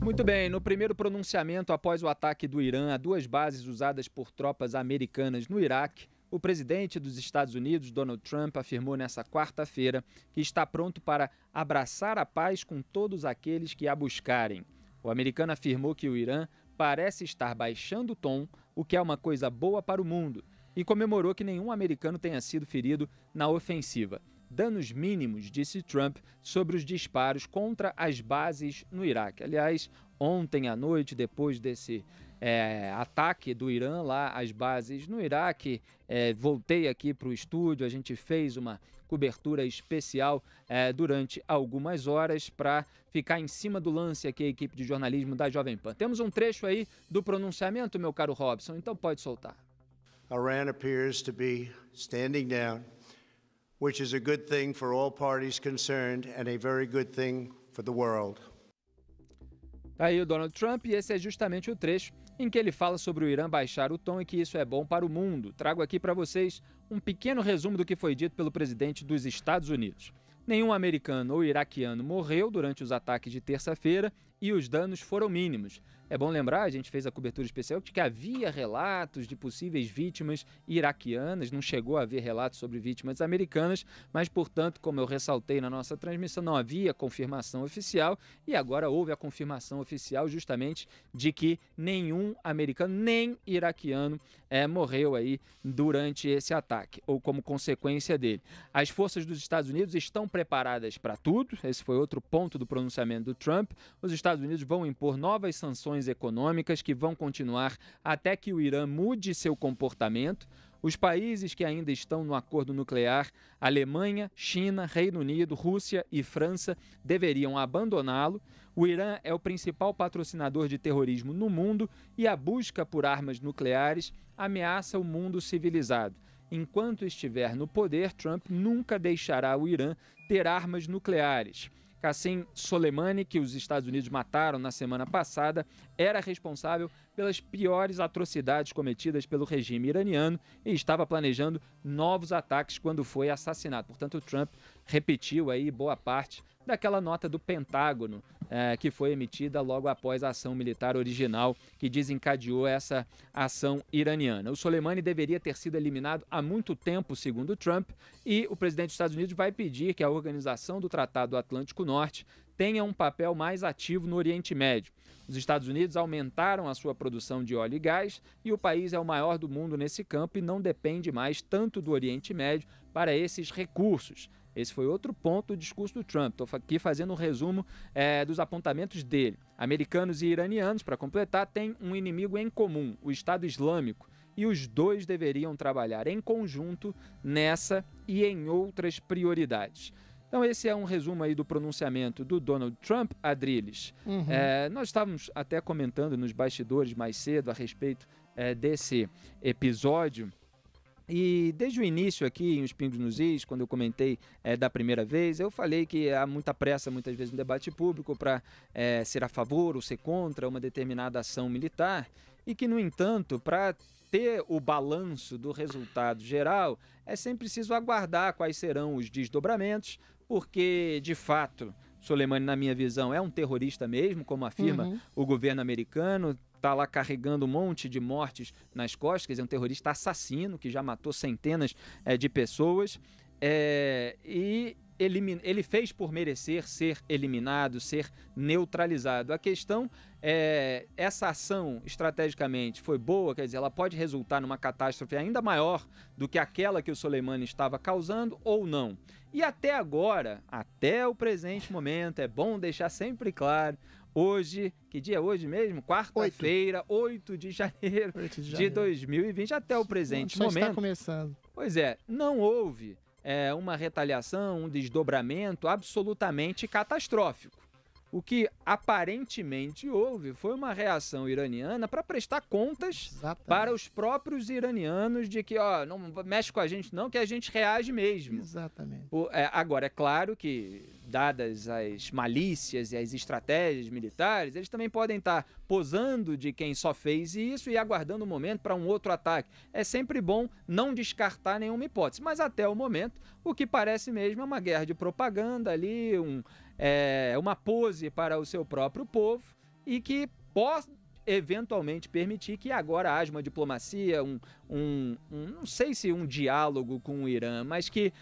Muito bem, no primeiro pronunciamento após o ataque do Irã a duas bases usadas por tropas americanas no Iraque, o presidente dos Estados Unidos, Donald Trump, afirmou nesta quarta-feira que está pronto para abraçar a paz com todos aqueles que a buscarem. O americano afirmou que o Irã parece estar baixando o tom, o que é uma coisa boa para o mundo, e comemorou que nenhum americano tenha sido ferido na ofensiva. Danos mínimos, disse Trump, sobre os disparos contra as bases no Iraque. Aliás, ontem à noite, depois desse ataque do Irã lá às bases no Iraque, voltei aqui para o estúdio, a gente fez uma cobertura especial durante algumas horas para ficar em cima do lance aqui a equipe de jornalismo da Jovem Pan. Temos um trecho aí do pronunciamento, meu caro Robson, então pode soltar. Iran appears to be standing down, which is a good thing for all parties concerned and a very good thing for the world. Aí o Donald Trump, e esse é justamente o trecho em que ele fala sobre o Irã baixar o tom e que isso é bom para o mundo. Trago aqui para vocês um pequeno resumo do que foi dito pelo presidente dos Estados Unidos. Nenhum americano ou iraquiano morreu durante os ataques de terça-feira e os danos foram mínimos. É bom lembrar, a gente fez a cobertura especial, de que havia relatos de possíveis vítimas iraquianas, não chegou a haver relatos sobre vítimas americanas, mas, portanto, como eu ressaltei na nossa transmissão, não havia confirmação oficial e agora houve a confirmação oficial justamente de que nenhum americano nem iraquiano morreu aí durante esse ataque ou como consequência dele. As forças dos Estados Unidos estão preparadas para tudo, esse foi outro ponto do pronunciamento do Trump. Os Estados Unidos vão impor novas sanções econômicas que vão continuar até que o Irã mude seu comportamento. Os países que ainda estão no acordo nuclear, Alemanha, China, Reino Unido, Rússia e França, deveriam abandoná-lo. O Irã é o principal patrocinador de terrorismo no mundo e a busca por armas nucleares ameaça o mundo civilizado. Enquanto estiver no poder, Trump nunca deixará o Irã ter armas nucleares. Qasem Soleimani, que os Estados Unidos mataram na semana passada, era responsável pelas piores atrocidades cometidas pelo regime iraniano e estava planejando novos ataques quando foi assassinado. Portanto, o Trump repetiu aí boa parte daquela nota do Pentágono que foi emitida logo após a ação militar original que desencadeou essa ação iraniana. O Soleimani deveria ter sido eliminado há muito tempo, segundo Trump, e o presidente dos Estados Unidos vai pedir que a Organização do Tratado Atlântico Norte tenha um papel mais ativo no Oriente Médio. Os Estados Unidos aumentaram a sua produção de óleo e gás e o país é o maior do mundo nesse campo e não depende mais tanto do Oriente Médio para esses recursos. Esse foi outro ponto do discurso do Trump. Estou aqui fazendo um resumo dos apontamentos dele. Americanos e iranianos, para completar, têm um inimigo em comum, o Estado Islâmico. E os dois deveriam trabalhar em conjunto nessa e em outras prioridades. Então esse é um resumo aí do pronunciamento do Donald Trump, Adriles. Nós estávamos até comentando nos bastidores mais cedo a respeito desse episódio. E desde o início aqui, em Os Pingos nos Is, quando eu comentei da primeira vez, eu falei que há muita pressa, muitas vezes, no debate público para ser a favor ou ser contra uma determinada ação militar e que, no entanto, para ter o balanço do resultado geral, é sempre preciso aguardar quais serão os desdobramentos, porque, de fato, Soleimani, na minha visão, é um terrorista mesmo, como afirma o governo americano, está lá carregando um monte de mortes nas costas, quer dizer, um terrorista assassino que já matou centenas de pessoas e ele fez por merecer ser eliminado, ser neutralizado. A questão é, essa ação estrategicamente foi boa, quer dizer, ela pode resultar numa catástrofe ainda maior do que aquela que o Soleimani estava causando ou não. E até agora, até o presente momento, é bom deixar sempre claro, hoje, que dia é hoje mesmo? Quarta-feira, 8 de janeiro de 2020, até o presente momento. Está começando. Pois é, não houve uma retaliação, um desdobramento absolutamente catastrófico. O que aparentemente houve foi uma reação iraniana para prestar contas para os próprios iranianos de que, ó, não mexe com a gente não, que a gente reage mesmo. Exatamente. Agora, é claro que, dadas as malícias e as estratégias militares, eles também podem estar posando de quem só fez isso e aguardando um momento para um outro ataque. É sempre bom não descartar nenhuma hipótese, mas até o momento, o que parece mesmo é uma guerra de propaganda ali, uma pose para o seu próprio povo, e que pode eventualmente permitir que agora haja uma diplomacia, não sei se um diálogo com o Irã, mas que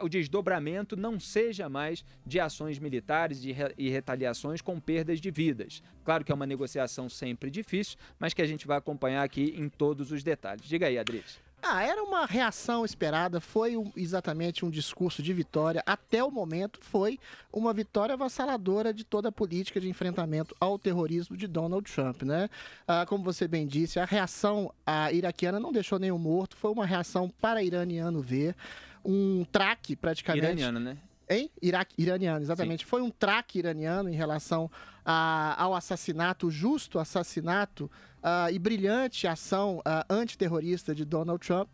o desdobramento não seja mais de ações militares e retaliações com perdas de vidas. Claro que é uma negociação sempre difícil, mas que a gente vai acompanhar aqui em todos os detalhes. Diga aí, Adriles. Era uma reação esperada, foi exatamente um discurso de vitória. Até o momento, foi uma vitória avassaladora de toda a política de enfrentamento ao terrorismo de Donald Trump, né? Como você bem disse, a reação iraquiana não deixou nenhum morto, foi uma reação para iraniano ver, um traque praticamente... Iraniano, né? Hein? Iraniano, exatamente. Sim. Foi um traque iraniano em relação ao assassinato, justo assassinato e brilhante ação antiterrorista de Donald Trump,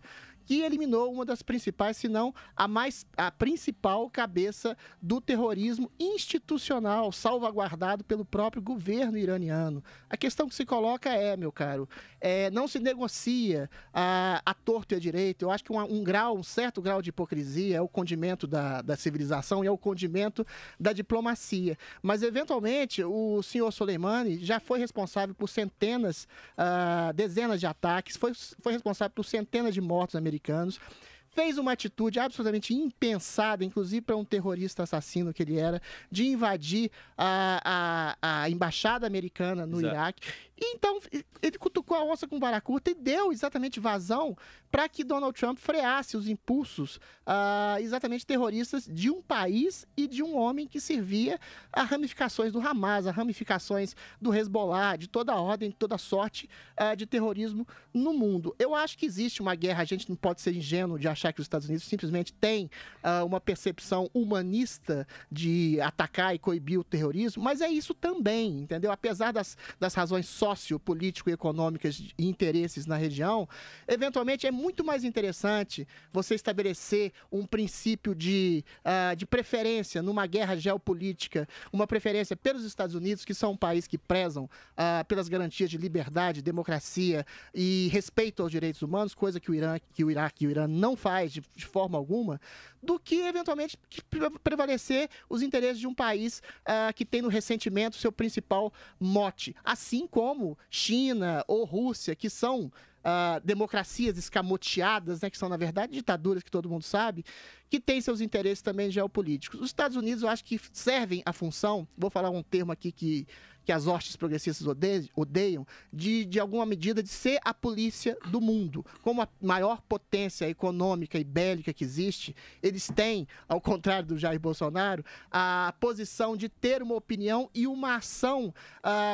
que eliminou uma das principais, se não a principal cabeça do terrorismo institucional, salvaguardado pelo próprio governo iraniano. A questão que se coloca meu caro, não se negocia a torto e a direito. Eu acho que um certo grau de hipocrisia é o condimento da civilização e é o condimento da diplomacia. Mas, eventualmente, o senhor Soleimani já foi responsável por dezenas de ataques, foi responsável por centenas de mortos americanos, fez uma atitude absolutamente impensada, inclusive para um terrorista assassino que ele era, de invadir a embaixada americana no Iraque. E, então, ele cutucou a onça com vara curta e deu exatamente vazão para que Donald Trump freasse os impulsos exatamente terroristas de um país e de um homem que servia a ramificações do Hamas, a ramificações do Hezbollah, de toda a ordem, de toda sorte de terrorismo no mundo. Eu acho que existe uma guerra, a gente não pode ser ingênuo de achar que os Estados Unidos simplesmente têm uma percepção humanista de atacar e coibir o terrorismo, mas é isso também, entendeu? Apesar das razões sociopolítico-econômicas e interesses na região, eventualmente é muito mais interessante você estabelecer um princípio de preferência numa guerra geopolítica, uma preferência pelos Estados Unidos, que são um país que prezam pelas garantias de liberdade, democracia e respeito aos direitos humanos, coisa que o Iraque e o Irã não faz de forma alguma, do que, eventualmente, prevalecer os interesses de um país que tem no ressentimento seu principal mote. Assim como China ou Rússia, que são democracias escamoteadas, né, que são, na verdade, ditaduras que todo mundo sabe, que têm seus interesses também geopolíticos. Os Estados Unidos, eu acho que servem a função, vou falar um termo aqui que as hostes progressistas odeiam, de alguma medida de ser a polícia do mundo. Como a maior potência econômica e bélica que existe, eles têm, ao contrário do Jair Bolsonaro, a posição de ter uma opinião e uma ação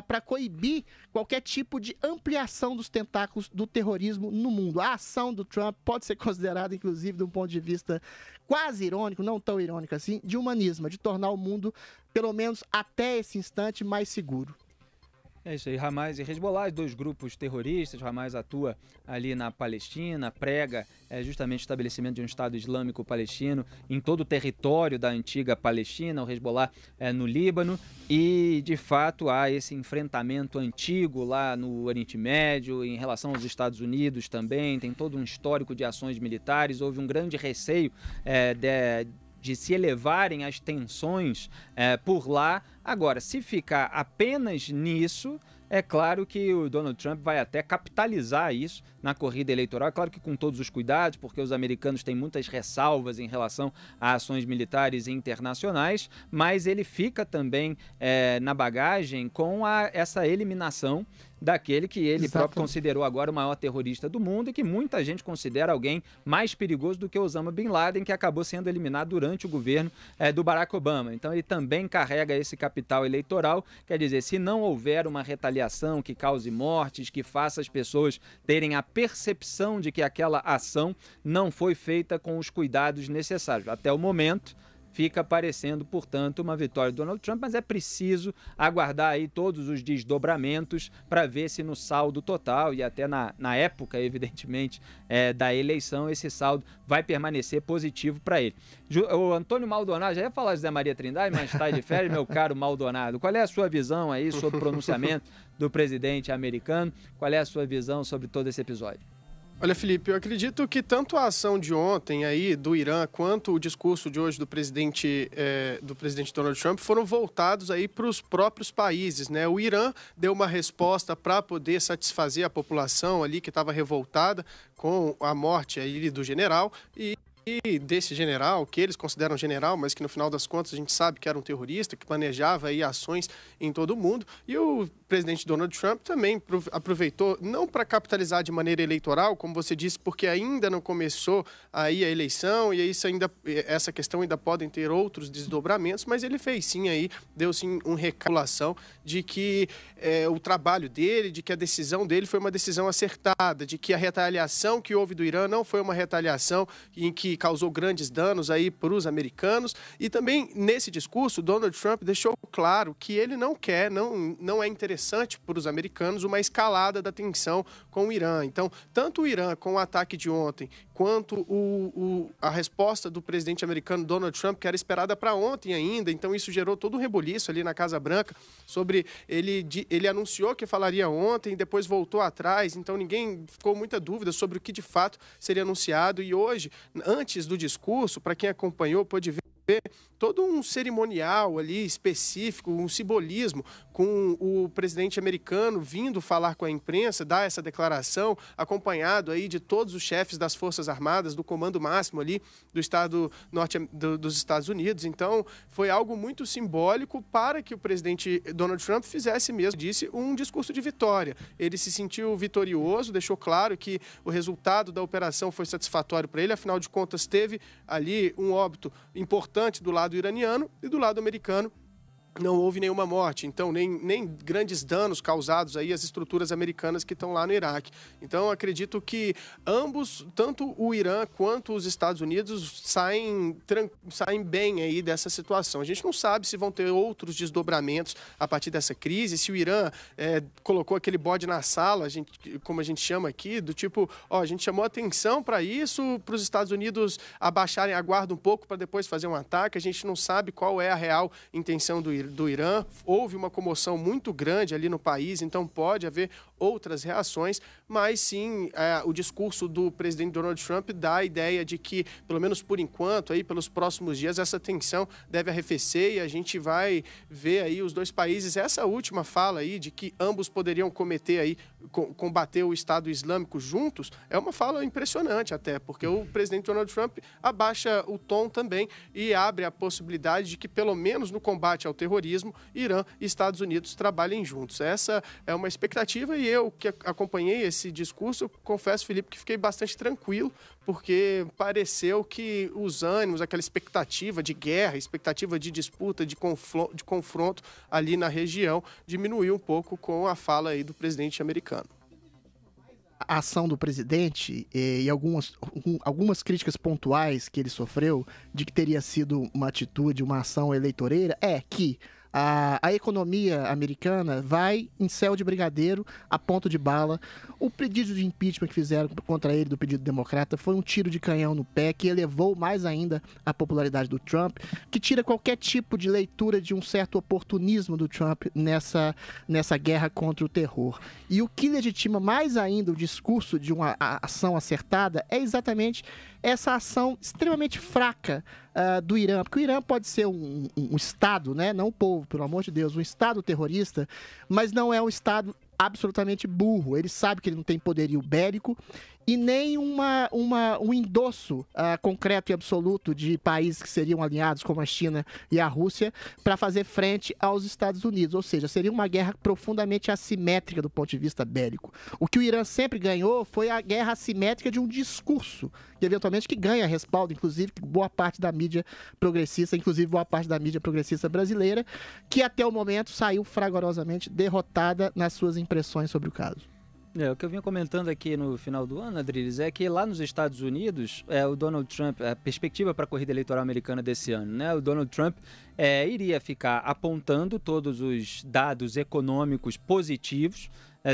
para coibir qualquer tipo de ampliação dos tentáculos do terrorismo no mundo. A ação do Trump pode ser considerada, inclusive, de um ponto de vista quase irônico, não tão irônico assim, de humanismo, de tornar o mundo, pelo menos até esse instante, mais seguro. É isso aí, Hamas e Hezbollah, dois grupos terroristas. Hamas atua ali na Palestina, prega justamente o estabelecimento de um Estado Islâmico palestino em todo o território da antiga Palestina, o Hezbollah no Líbano, e de fato há esse enfrentamento antigo lá no Oriente Médio, em relação aos Estados Unidos também, tem todo um histórico de ações militares, houve um grande receio de se elevarem as tensões por lá. Agora, se ficar apenas nisso, é claro que o Donald Trump vai até capitalizar isso na corrida eleitoral. É claro que com todos os cuidados, porque os americanos têm muitas ressalvas em relação a ações militares internacionais, mas ele fica também na bagagem com essa eliminação daquele que ele próprio considerou agora o maior terrorista do mundo e que muita gente considera alguém mais perigoso do que Osama Bin Laden, que acabou sendo eliminado durante o governo do Barack Obama. Então ele também carrega esse capital eleitoral, quer dizer, se não houver uma retaliação que cause mortes, que faça as pessoas terem a percepção de que aquela ação não foi feita com os cuidados necessários. Até o momento, fica parecendo, portanto, uma vitória do Donald Trump, mas é preciso aguardar aí todos os desdobramentos para ver se no saldo total e até na época, evidentemente, da eleição, esse saldo vai permanecer positivo para ele. O Antônio Maldonado, já ia falar de Zé Maria Trindade, mas está de férias, meu caro Maldonado. Qual é a sua visão aí sobre o pronunciamento do presidente americano? Qual é a sua visão sobre todo esse episódio? Olha, Felipe, eu acredito que tanto a ação de ontem aí do Irã quanto o discurso de hoje do presidente Donald Trump foram voltados aí para os próprios países, né? O Irã deu uma resposta para poder satisfazer a população ali que estava revoltada com a morte aí do general e desse general, que eles consideram general, mas que no final das contas a gente sabe que era um terrorista, que planejava aí ações em todo o mundo. E o presidente Donald Trump também aproveitou, não para capitalizar de maneira eleitoral, como você disse, porque ainda não começou aí a eleição, e essa questão ainda podem ter outros desdobramentos, mas ele fez sim aí, deu sim um recapitulação de que o trabalho dele, de que a decisão dele foi uma decisão acertada, de que a retaliação que houve do Irã não foi uma retaliação em que causou grandes danos aí para os americanos. E também nesse discurso, Donald Trump deixou claro que ele não quer, não é interessante para os americanos uma escalada da tensão com o Irã. Então, tanto o Irã com o ataque de ontem, quanto a resposta do presidente americano Donald Trump, que era esperada para ontem ainda, então isso gerou todo um reboliço ali na Casa Branca, sobre ele anunciou que falaria ontem, depois voltou atrás, então ninguém ficou muita dúvida sobre o que de fato seria anunciado. E hoje, antes do discurso, para quem acompanhou, pôde ver todo um cerimonial ali específico, um simbolismo com o presidente americano vindo falar com a imprensa, dar essa declaração, acompanhado aí de todos os chefes das Forças Armadas, do comando máximo ali do estado dos Estados Unidos. Então, foi algo muito simbólico para que o presidente Donald Trump fizesse mesmo, disse, um discurso de vitória. Ele se sentiu vitorioso, deixou claro que o resultado da operação foi satisfatório para ele, afinal de contas teve ali um óbito importante do lado iraniano e do lado americano não houve nenhuma morte, então nem grandes danos causados aí às estruturas americanas que estão lá no Iraque. Então, acredito que ambos, tanto o Irã quanto os Estados Unidos, saem bem aí dessa situação. A gente não sabe se vão ter outros desdobramentos a partir dessa crise, se o Irã colocou aquele bode na sala, como a gente chama aqui, do tipo, a gente chamou atenção para isso, para os Estados Unidos abaixarem a guarda um pouco para depois fazer um ataque. A gente não sabe qual é a real intenção do Irã. Houve uma comoção muito grande ali no país, então pode haver outras reações, mas sim, o discurso do presidente Donald Trump dá a ideia de que, pelo menos por enquanto, aí, pelos próximos dias, essa tensão deve arrefecer e a gente vai ver aí os dois países. Essa última fala aí de que ambos poderiam combater o Estado Islâmico juntos, é uma fala impressionante até, porque o presidente Donald Trump abaixa o tom também e abre a possibilidade de que, pelo menos no combate ao terrorismo, Irã e Estados Unidos trabalhem juntos. Essa é uma expectativa e eu, que acompanhei esse discurso, confesso, Felipe, que fiquei bastante tranquilo, porque pareceu que os ânimos, aquela expectativa de guerra, expectativa de disputa, de confronto ali na região, diminuiu um pouco com a fala aí do presidente americano. A ação do presidente e algumas críticas pontuais que ele sofreu de que teria sido uma atitude, uma ação eleitoreira, é que a economia americana vai em céu de brigadeiro, a ponto de bala. O pedido de impeachment que fizeram contra ele, do pedido democrata, foi um tiro de canhão no pé que elevou mais ainda a popularidade do Trump, que tira qualquer tipo de leitura de um certo oportunismo do Trump nessa guerra contra o terror. E o que legitima mais ainda o discurso de uma ação acertada é exatamente essa ação extremamente fraca do Irã, porque o Irã pode ser um Estado, né? Não o povo, pelo amor de Deus, um Estado terrorista, mas não é um Estado absolutamente burro. Ele sabe que ele não tem poderio bélico e nem um endosso concreto e absoluto de países que seriam alinhados, como a China e a Rússia, para fazer frente aos Estados Unidos. Ou seja, seria uma guerra profundamente assimétrica do ponto de vista bélico. O que o Irã sempre ganhou foi a guerra assimétrica de um discurso, que eventualmente que ganha respaldo, inclusive boa parte da mídia progressista, inclusive boa parte da mídia progressista brasileira, que até o momento saiu fragorosamente derrotada nas suas impressões sobre o caso. O que eu vinha comentando aqui no final do ano, Adriles, é que lá nos Estados Unidos, o Donald Trump, a perspectiva para a corrida eleitoral americana desse ano, né? O Donald Trump iria ficar apontando todos os dados econômicos positivos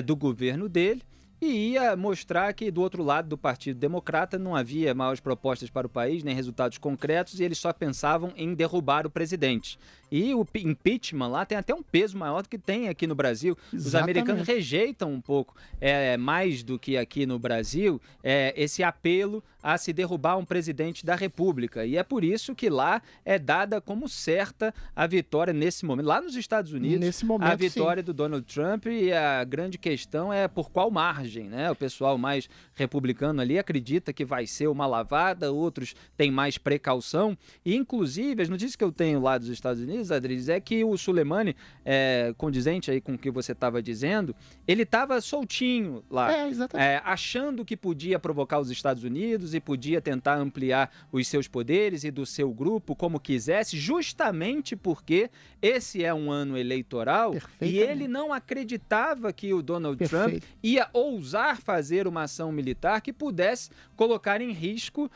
do governo dele e ia mostrar que do outro lado do Partido Democrata não havia maiores propostas para o país, nem resultados concretos, e eles só pensavam em derrubar o presidente. E o impeachment lá tem até um peso maior do que tem aqui no Brasil. Exatamente. Os americanos rejeitam um pouco, mais do que aqui no Brasil, esse apelo a se derrubar um presidente da República. E é por isso que lá é dada como certa a vitória nesse momento. Lá nos Estados Unidos, nesse momento, a vitória sim, do Donald Trump, e a grande questão é por qual margem, né? O pessoal mais republicano ali acredita que vai ser uma lavada, outros têm mais precaução. E, inclusive, as notícias que eu tenho lá dos Estados Unidos, Adriles, é que o Soleimani, condizente aí com o que você estava dizendo, ele estava soltinho lá, exatamente. achando que podia provocar os Estados Unidos e podia tentar ampliar os seus poderes e do seu grupo como quisesse, justamente porque esse é um ano eleitoral e ele não acreditava que o Donald Trump ia ousar fazer uma ação militar que pudesse colocar em risco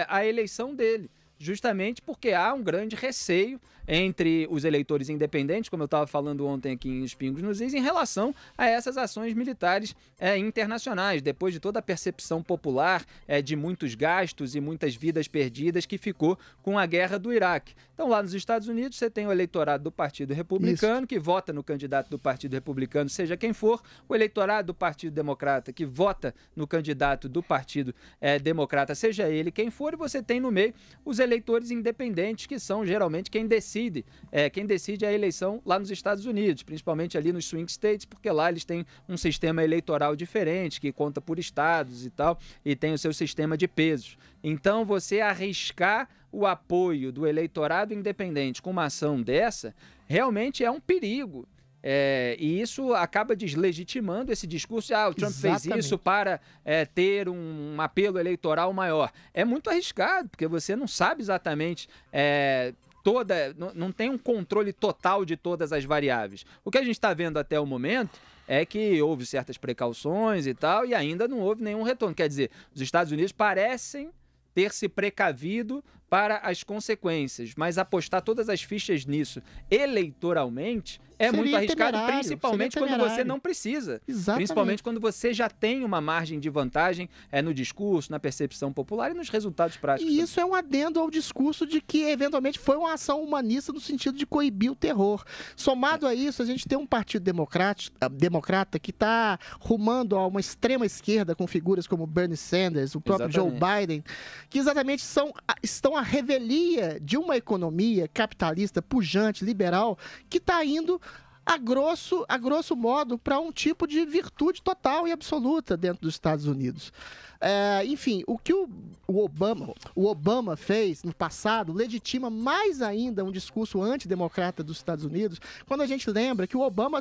a eleição dele. Justamente porque há um grande receio entre os eleitores independentes, como eu estava falando ontem aqui em Pingos nos Is, em relação a essas ações militares internacionais, depois de toda a percepção popular de muitos gastos e muitas vidas perdidas que ficou com a guerra do Iraque. Então, lá nos Estados Unidos, você tem o eleitorado do Partido Republicano, que vota no candidato do Partido Republicano, seja quem for, o eleitorado do Partido Democrata, que vota no candidato do Partido Democrata, seja ele quem for, e você tem no meio os eleitores independentes, que são geralmente quem decide a eleição lá nos Estados Unidos, principalmente ali nos swing states, porque lá eles têm um sistema eleitoral diferente, que conta por estados e tal, e tem o seu sistema de pesos. Então, você arriscar o apoio do eleitorado independente com uma ação dessa, realmente é um perigo. E isso acaba deslegitimando esse discurso de o Trump fez isso para ter um apelo eleitoral maior. É muito arriscado, porque você não sabe exatamente não tem um controle total de todas as variáveis. O que a gente está vendo até o momento é que houve certas precauções e tal, e ainda não houve nenhum retorno. Quer dizer, os Estados Unidos parecem ter se precavido para as consequências, mas apostar todas as fichas nisso eleitoralmente seria muito arriscado, principalmente quando você não precisa. Exatamente. Principalmente quando você já tem uma margem de vantagem no discurso, na percepção popular e nos resultados práticos. E isso é um adendo ao discurso de que, eventualmente, foi uma ação humanista no sentido de coibir o terror. Somado a isso, a gente tem um partido democrata que está rumando a uma extrema esquerda com figuras como Bernie Sanders, o próprio Joe Biden, que exatamente estão à revelia de uma economia capitalista, pujante, liberal, que está indo a grosso modo para um tipo de virtude total e absoluta dentro dos Estados Unidos. Enfim, o que o Obama fez no passado legitima mais ainda um discurso antidemocrata dos Estados Unidos, quando a gente lembra que o Obama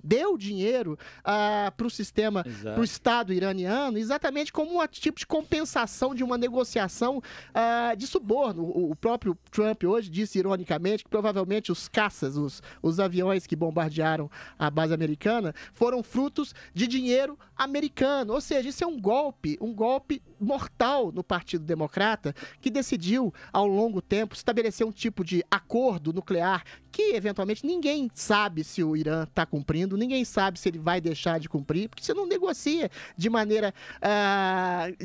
deu dinheiro para o sistema, para o Estado iraniano, exatamente como um tipo de compensação de uma negociação de suborno. O próprio Trump hoje disse ironicamente que provavelmente os caças, os aviões que bombardearam a base americana, foram frutos de dinheiro americano. Ou seja, isso é um golpe mortal no Partido Democrata, que decidiu, ao longo tempo, estabelecer um tipo de acordo nuclear que, eventualmente, ninguém sabe se o Irã está cumprindo, ninguém sabe se ele vai deixar de cumprir, porque você não negocia de maneira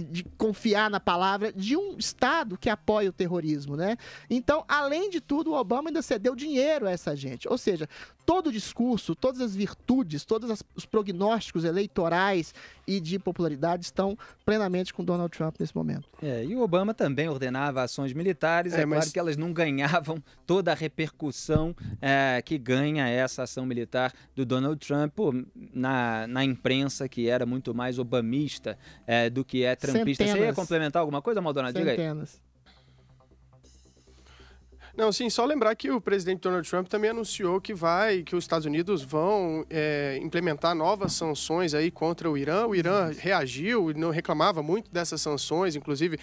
de confiar na palavra de um Estado que apoia o terrorismo, né? Então, além de tudo, o Obama ainda cedeu dinheiro a essa gente. Ou seja, todo o discurso, todas as virtudes, todos os prognósticos eleitorais e de popularidade estão plenamente com Donald Trump nesse momento. E o Obama também ordenava ações militares, claro que elas não ganhavam toda a repercussão que ganha essa ação militar do Donald Trump na imprensa, que era muito mais obamista do que trumpista. Você ia complementar alguma coisa, Maldonado? Diga aí. Centenas. Não, sim, só lembrar que o presidente Donald Trump também anunciou que os Estados Unidos vão implementar novas sanções aí contra o Irã. O Irã reagiu e não reclamava muito dessas sanções, inclusive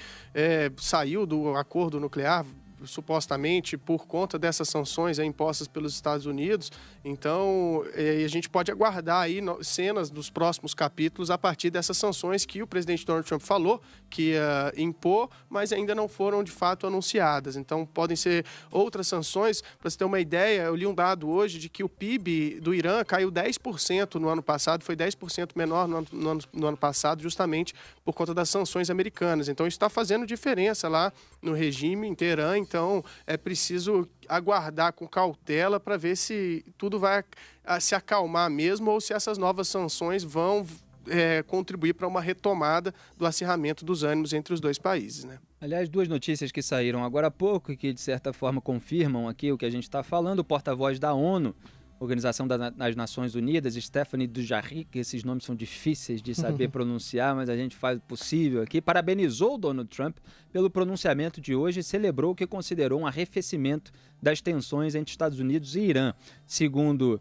saiu do acordo nuclear supostamente por conta dessas sanções impostas pelos Estados Unidos. Então, a gente pode aguardar aí cenas dos próximos capítulos a partir dessas sanções que o presidente Donald Trump falou que ia impor, mas ainda não foram de fato anunciadas. Então, podem ser outras sanções. Para você ter uma ideia, eu li um dado hoje de que o PIB do Irã caiu 10% no ano passado, foi 10% menor no ano passado, justamente por conta das sanções americanas. Então, isso está fazendo diferença lá no regime em Teherã. então é preciso aguardar com cautela para ver se tudo vai se acalmar mesmo ou se essas novas sanções vão contribuir para uma retomada do acirramento dos ânimos entre os dois países, né? Aliás, duas notícias que saíram agora há pouco e que, de certa forma, confirmam aqui o que a gente está falando. O porta-voz da ONU, Organização das Nações Unidas, Stephane Dujarric, esses nomes são difíceis de saber pronunciar, mas a gente faz o possível aqui, parabenizou o Donald Trump pelo pronunciamento de hoje e celebrou o que considerou um arrefecimento das tensões entre Estados Unidos e Irã. Segundo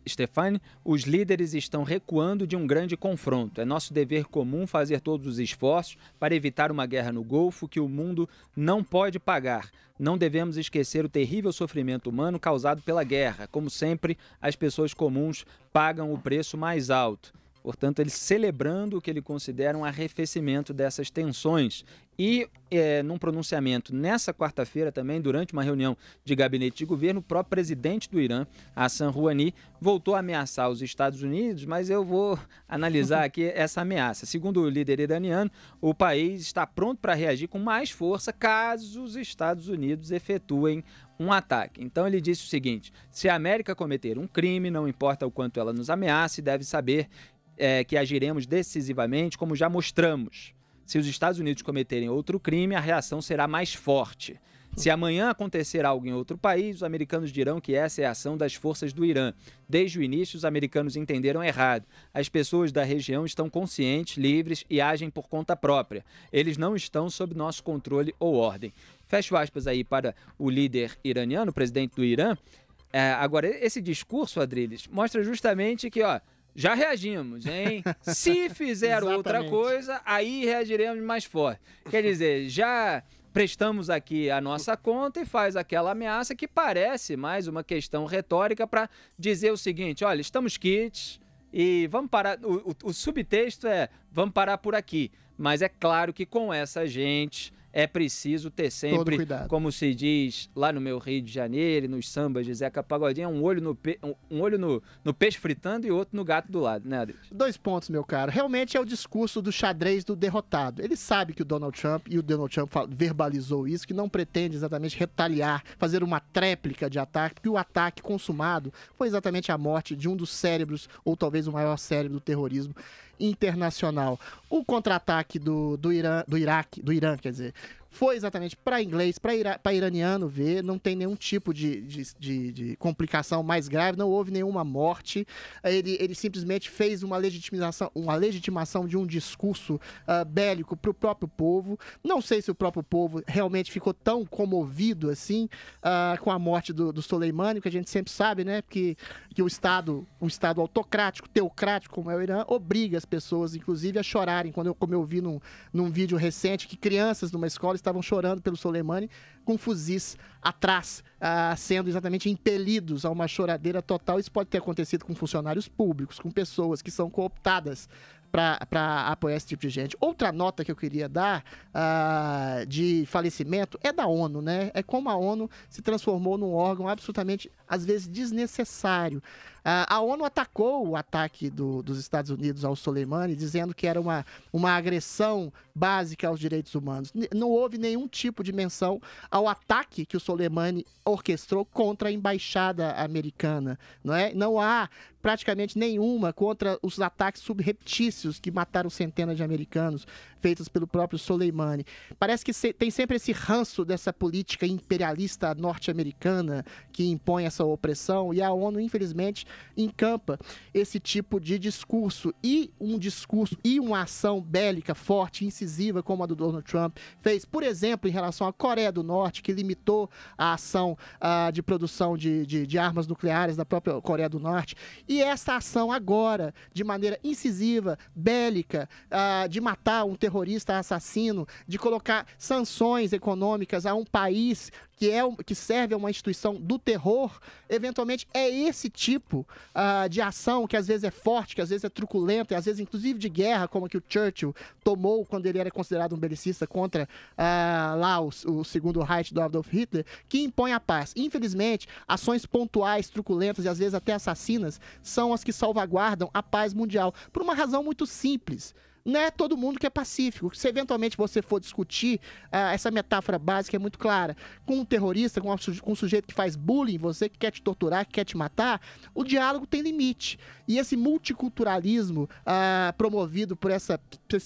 Stephane, os líderes estão recuando de um grande confronto. É nosso dever comum fazer todos os esforços para evitar uma guerra no Golfo que o mundo não pode pagar. Não devemos esquecer o terrível sofrimento humano causado pela guerra. Como sempre, as pessoas comuns pagam o preço mais alto. Portanto, ele celebrando o que ele considera um arrefecimento dessas tensões. E, num pronunciamento nessa quarta-feira também, durante uma reunião de gabinete de governo, o próprio presidente do Irã, Hassan Rouhani, voltou a ameaçar os Estados Unidos, mas eu vou analisar aqui essa ameaça. Segundo o líder iraniano, o país está pronto para reagir com mais força caso os Estados Unidos efetuem um ataque. Então ele disse o seguinte: se a América cometer um crime, não importa o quanto ela nos ameace, deve saber que agiremos decisivamente, como já mostramos. Se os Estados Unidos cometerem outro crime, a reação será mais forte. Se amanhã acontecer algo em outro país, os americanos dirão que essa é a ação das forças do Irã. Desde o início, os americanos entenderam errado. As pessoas da região estão conscientes, livres e agem por conta própria. Eles não estão sob nosso controle ou ordem. Fecho aspas aí para o líder iraniano, o presidente do Irã. Agora, esse discurso, Adriles, mostra justamente que, já reagimos, hein? Se fizer outra coisa, aí reagiremos mais forte. Quer dizer, já prestamos aqui a nossa conta e faz aquela ameaça que parece mais uma questão retórica para dizer o seguinte: olha, estamos quites e vamos parar. O subtexto é: vamos parar por aqui. Mas é claro que com essa gente é preciso ter sempre, como se diz lá no meu Rio de Janeiro e nos sambas de Zeca Pagodinho, um olho no peixe fritando e outro no gato do lado, né, Adriles? 2 pontos, meu caro. Realmente é o discurso do xadrez do derrotado. Ele sabe que o Donald Trump, e o Donald Trump verbalizou isso, que não pretende exatamente retaliar, fazer uma tréplica de ataque, porque o ataque consumado foi exatamente a morte de um dos cérebros, ou talvez o maior cérebro do terrorismo internacional. O contra-ataque do Irã, quer dizer, foi exatamente para inglês, para iraniano ver, não tem nenhum tipo de complicação mais grave, não houve nenhuma morte. Ele simplesmente fez uma legitimação de um discurso bélico para o próprio povo. Não sei se o próprio povo realmente ficou tão comovido assim com a morte do Soleimani, que a gente sempre sabe, né? Que um Estado autocrático, teocrático como é o Irã, obriga as pessoas, inclusive, a chorarem. Como eu vi num vídeo recente, que crianças numa escola estavam chorando pelo Soleimani com fuzis atrás, sendo exatamente impelidos a uma choradeira total. Isso pode ter acontecido com funcionários públicos, com pessoas que são cooptadas para apoiar esse tipo de gente. Outra nota que eu queria dar de falecimento é da ONU, né? É como a ONU se transformou num órgão absolutamente, às vezes, desnecessário. A ONU atacou o ataque dos Estados Unidos ao Soleimani, dizendo que era uma agressão básica aos direitos humanos. Não houve nenhum tipo de menção ao ataque que o Soleimani orquestrou contra a embaixada americana. Não há praticamente nenhuma contra os ataques subreptícios que mataram centenas de americanos, feitos pelo próprio Soleimani. Parece que tem sempre esse ranço dessa política imperialista norte-americana que impõe essa opressão, e a ONU, infelizmente, encampa esse tipo de discurso e uma ação bélica forte, incisiva, como a do Donald Trump fez, por exemplo, em relação à Coreia do Norte, que limitou a ação de produção de armas nucleares da própria Coreia do Norte. E essa ação agora, de maneira incisiva, bélica, de matar um terrorista assassino, de colocar sanções econômicas a um país que serve a uma instituição do terror, eventualmente é esse tipo de ação que às vezes é forte, que às vezes é truculenta, e às vezes inclusive de guerra, como a que o Churchill tomou quando ele era considerado um belicista contra lá o segundo Reich do Adolf Hitler, que impõe a paz. Infelizmente, ações pontuais, truculentas e às vezes até assassinas são as que salvaguardam a paz mundial, por uma razão muito simples. não é todo mundo que é pacífico. Se eventualmente você for discutir, essa metáfora básica é muito clara, com um terrorista, com um sujeito que faz bullying, você que quer te torturar, que quer te matar, o diálogo tem limite. E esse multiculturalismo promovido por esse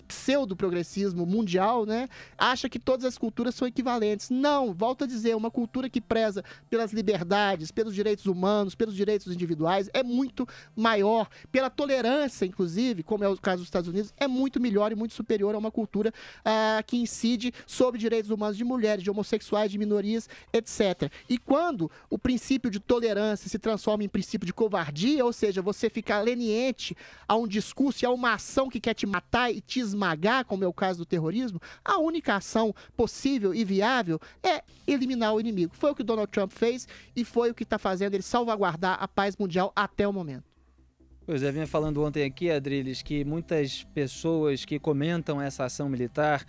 pseudo-progressismo mundial, né, acha que todas as culturas são equivalentes. Não, volto a dizer, uma cultura que preza pelas liberdades, pelos direitos humanos, pelos direitos individuais, é muito maior, pela tolerância, inclusive, como é o caso dos Estados Unidos, é muito melhor e muito superior a uma cultura que incide sobre direitos humanos de mulheres, de homossexuais, de minorias, etc. E quando o princípio de tolerância se transforma em princípio de covardia, ou seja, você fica leniente a um discurso e a uma ação que quer te matar e te esmagar, como é o caso do terrorismo, a única ação possível e viável é eliminar o inimigo. Foi o que o Donald Trump fez e foi o que está fazendo ele salvaguardar a paz mundial até o momento. Pois é, vinha falando ontem aqui, Adriles, que muitas pessoas que comentam essa ação militar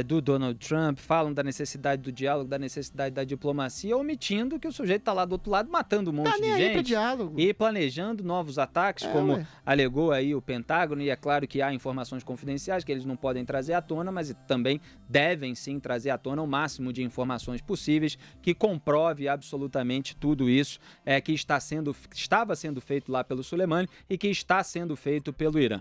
do Donald Trump falam da necessidade do diálogo, da necessidade da diplomacia, omitindo que o sujeito está lá do outro lado matando um monte de gente e planejando novos ataques, como alegou aí o Pentágono, e é claro que há informações confidenciais que eles não podem trazer à tona, mas também devem sim trazer à tona o máximo de informações possíveis que comprove absolutamente tudo isso que estava sendo feito lá pelo Soleimani e que está sendo feito pelo Irã.